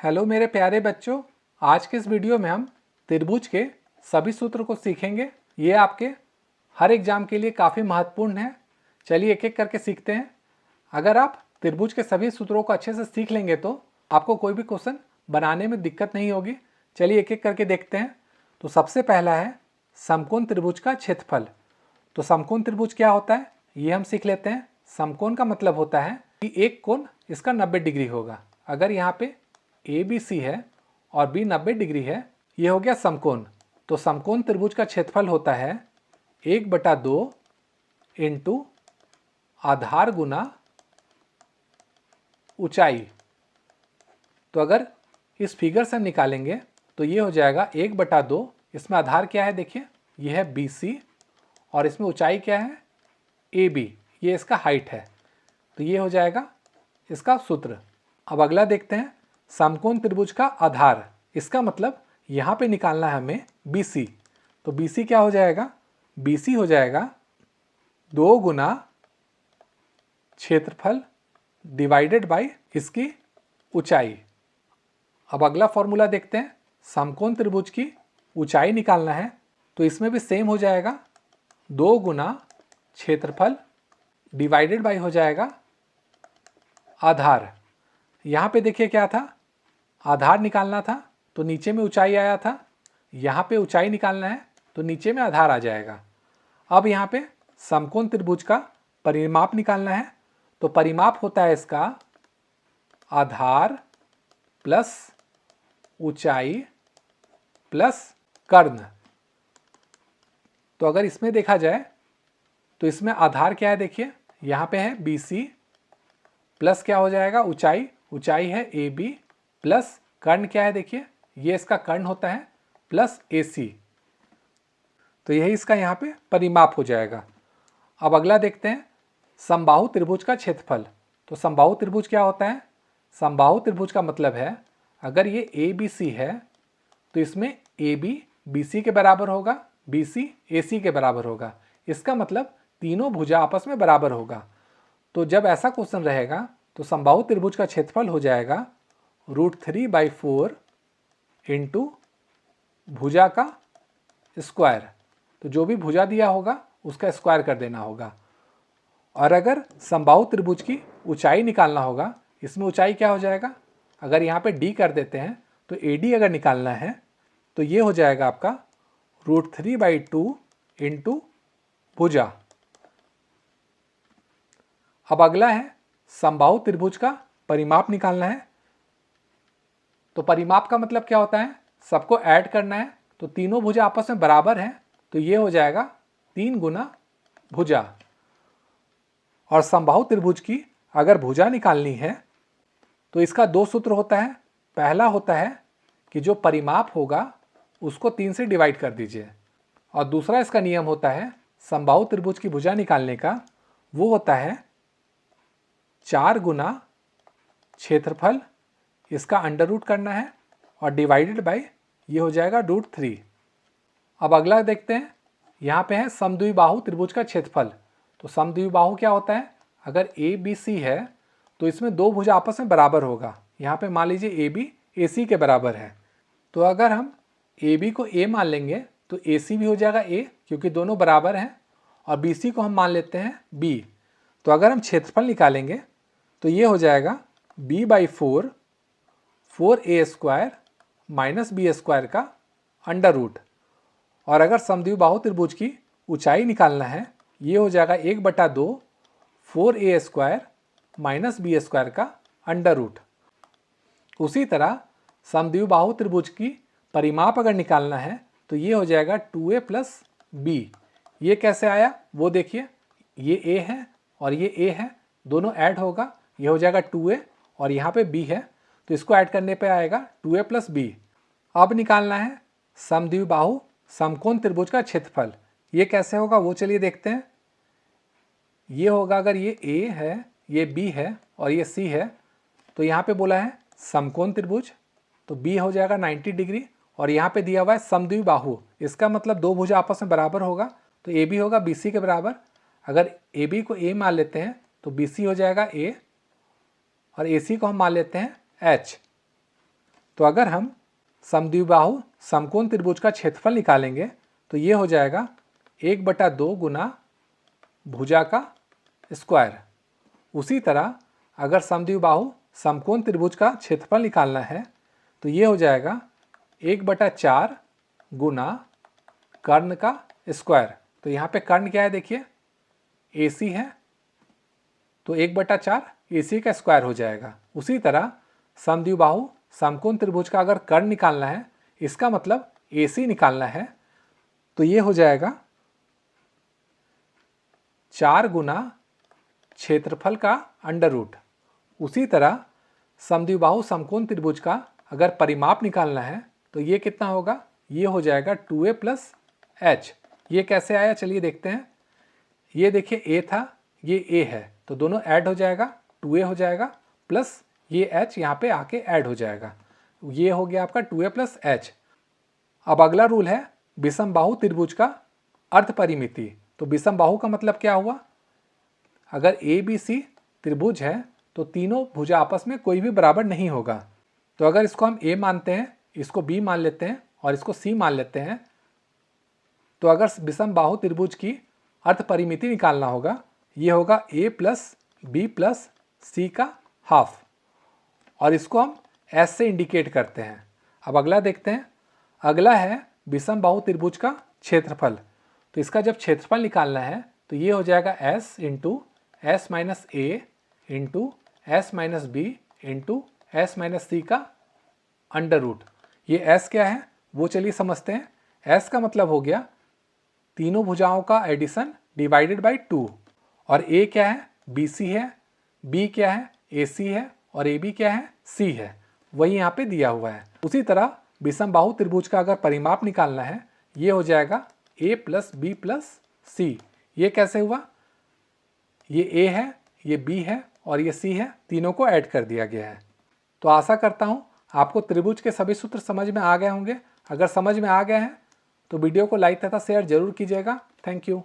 Hello मेरे प्यारे बच्चों, आज के इस वीडियो में हम त्रिभुज के सभी सूत्र को सीखेंगे। ये आपके हर एग्जाम के लिए काफ़ी महत्वपूर्ण है। चलिए एक एक करके सीखते हैं। अगर आप त्रिभुज के सभी सूत्रों को अच्छे से सीख लेंगे तो आपको कोई भी क्वेश्चन बनाने में दिक्कत नहीं होगी। चलिए एक एक करके देखते हैं। तो सबसे पहला है समकोण त्रिभुज का क्षेत्रफल। तो समकोण त्रिभुज क्या होता है ये हम सीख लेते हैं। समकोण का मतलब होता है कि एक कोण इसका 90 डिग्री होगा। अगर यहाँ पे ABC है और B 90 डिग्री है, ये हो गया समकोण। तो समकोण त्रिभुज का क्षेत्रफल होता है 1/2 इंटू आधार गुना ऊंचाई। तो अगर इस फिगर से हम निकालेंगे तो ये हो जाएगा 1/2। इसमें आधार क्या है देखिए, ये है BC और इसमें ऊंचाई क्या है AB, ये इसका हाइट है। तो ये हो जाएगा इसका सूत्र। अब अगला देखते हैं समकोण त्रिभुज का आधार। इसका मतलब यहाँ पे निकालना है हमें BC। तो BC क्या हो जाएगा, BC हो जाएगा 2 गुना क्षेत्रफल डिवाइडेड बाय इसकी ऊंचाई। अब अगला फॉर्मूला देखते हैं। समकोण त्रिभुज की ऊंचाई निकालना है तो इसमें भी सेम हो जाएगा 2 गुना क्षेत्रफल डिवाइडेड बाय हो जाएगा आधार। यहाँ पे देखिए क्या था, आधार निकालना था तो नीचे में ऊंचाई आया था, यहाँ पे ऊंचाई निकालना है तो नीचे में आधार आ जाएगा। अब यहाँ पे समकोण त्रिभुज का परिमाप निकालना है तो परिमाप होता है इसका आधार प्लस ऊंचाई प्लस कर्ण। तो अगर इसमें देखा जाए तो इसमें आधार क्या है देखिए, यहाँ पे है BC प्लस क्या हो जाएगा ऊंचाई, ऊंचाई है AB प्लस कर्ण क्या है देखिए, ये इसका कर्ण होता है प्लस AC। तो यही इसका यहाँ पे परिमाप हो जाएगा। अब अगला देखते हैं समबाहु त्रिभुज का क्षेत्रफल। तो समबाहु त्रिभुज क्या होता है, समबाहु त्रिभुज का मतलब है अगर ये ABC है तो इसमें AB BC के बराबर होगा, BC AC के बराबर होगा। इसका मतलब तीनों भुजा आपस में बराबर होगा। तो जब ऐसा क्वेश्चन रहेगा तो समबाहु त्रिभुज का क्षेत्रफल हो जाएगा √3/4 इंटू भुजा का स्क्वायर। तो जो भी भुजा दिया होगा उसका स्क्वायर कर देना होगा। और अगर समबाहु त्रिभुज की ऊंचाई निकालना होगा, इसमें ऊंचाई क्या हो जाएगा, अगर यहाँ पे D कर देते हैं तो AD अगर निकालना है तो ये हो जाएगा आपका √3/2 इंटू भुजा। अब अगला है समबाहु त्रिभुज का परिमाप निकालना है। तो परिमाप का मतलब क्या होता है, सबको ऐड करना है तो तीनों भुजा आपस में बराबर हैं तो ये हो जाएगा 3 गुना भुजा। और समबाहु त्रिभुज की अगर भुजा निकालनी है तो इसका 2 सूत्र होता है। पहला होता है कि जो परिमाप होगा उसको 3 से डिवाइड कर दीजिए, और दूसरा इसका नियम होता है समबाहु त्रिभुज की भुजा निकालने का, वो होता है 4 गुना क्षेत्रफल, इसका अंडर रूट करना है और डिवाइडेड बाय ये हो जाएगा √3। अब अगला देखते हैं, यहाँ पे है समद्विबाहु त्रिभुज का क्षेत्रफल। तो समद्विबाहु क्या होता है, अगर ABC है तो इसमें दो भुजा आपस में बराबर होगा। यहाँ पे मान लीजिए AB AC के बराबर है, तो अगर हम AB को A मान लेंगे तो AC भी हो जाएगा A, क्योंकि दोनों बराबर हैं, और BC को हम मान लेते हैं B। तो अगर हम क्षेत्रफल निकालेंगे तो ये हो जाएगा B/4 4A² माइनस B² का अंडर रूट। और अगर समद्विबाहु त्रिभुज की ऊंचाई निकालना है, ये हो जाएगा 1/2 4A² माइनस B² का अंडर रूट। उसी तरह समद्विबाहु त्रिभुज की परिमाप अगर निकालना है तो ये हो जाएगा 2A प्लस B। ये कैसे आया वो देखिए, ये A है और ये A है, दोनों ऐड होगा, ये हो जाएगा 2A और यहाँ पे B है, तो इसको ऐड करने पे आएगा 2A प्लस B। अब निकालना है समद्विबाहु समकोण त्रिभुज का क्षेत्रफल। ये कैसे होगा वो चलिए देखते हैं। ये होगा, अगर ये A है, ये B है और ये C है, तो यहाँ पे बोला है समकोण त्रिभुज, तो B हो जाएगा 90 डिग्री, और यहाँ पे दिया हुआ है समद्विबाहु, इसका मतलब दो भुजा आपस में बराबर होगा, तो AB होगा BC के बराबर। अगर AB को A मान लेते हैं तो BC हो जाएगा A, और AC को हम मान लेते हैं H। तो अगर हम समद्विबाहु समकोण त्रिभुज का क्षेत्रफल निकालेंगे तो ये हो जाएगा 1/2 गुना भुजा का स्क्वायर। उसी तरह अगर समद्विबाहु समकोण त्रिभुज का क्षेत्रफल निकालना है तो ये हो जाएगा 1/4 गुना कर्ण का स्क्वायर। तो यहाँ पे कर्ण क्या है देखिए, AC है, तो 1/4 AC का स्क्वायर हो जाएगा। उसी तरह समद्विबाहु समकोण त्रिभुज का अगर कर्ण निकालना है, इसका मतलब AC निकालना है, तो ये हो जाएगा 4 गुना क्षेत्रफल का अंडर रूट। उसी तरह समद्विबाहु समकोण त्रिभुज का अगर परिमाप निकालना है तो ये कितना होगा, ये हो जाएगा 2a + h। ये कैसे आया चलिए देखते हैं। ये देखिए a था, ये a है, तो दोनों ऐड हो जाएगा, 2a हो जाएगा प्लस ये h यहाँ पे आके ऐड हो जाएगा। ये हो गया आपका 2a + h। अब अगला रूल है विषमबाहु त्रिभुज का अर्ध परिमिति। तो विषमबाहु का मतलब क्या हुआ, अगर ABC त्रिभुज है तो तीनों भुजा आपस में कोई भी बराबर नहीं होगा। तो अगर इसको हम A मानते हैं, इसको B मान लेते हैं और इसको C मान लेते हैं, तो अगर विषमबाहु त्रिभुज की अर्ध परिमिति निकालना होगा, ये होगा A + B + C का हाफ, और इसको हम S से इंडिकेट करते हैं। अब अगला देखते हैं। अगला है विषमबाहु त्रिभुज का क्षेत्रफल। तो इसका जब क्षेत्रफल निकालना है तो ये हो जाएगा S × S - A × S - B × S - C का अंडर रूट। ये S क्या है वो चलिए समझते हैं। S का मतलब हो गया तीनों भुजाओं का एडिशन डिवाइडेड बाई 2। और A क्या है, BC है, B क्या है, AC है, और AB क्या है, C है, वही यहाँ पे दिया हुआ है। उसी तरह विषमबाहु त्रिभुज का अगर परिमाप निकालना है, ये हो जाएगा A + B + C। ये कैसे हुआ, ये A है, ये B है और ये C है, तीनों को ऐड कर दिया गया है। तो आशा करता हूँ आपको त्रिभुज के सभी सूत्र समझ में आ गए होंगे। अगर समझ में आ गए हैं तो वीडियो को लाइक तथा शेयर जरूर कीजिएगा। Thank you.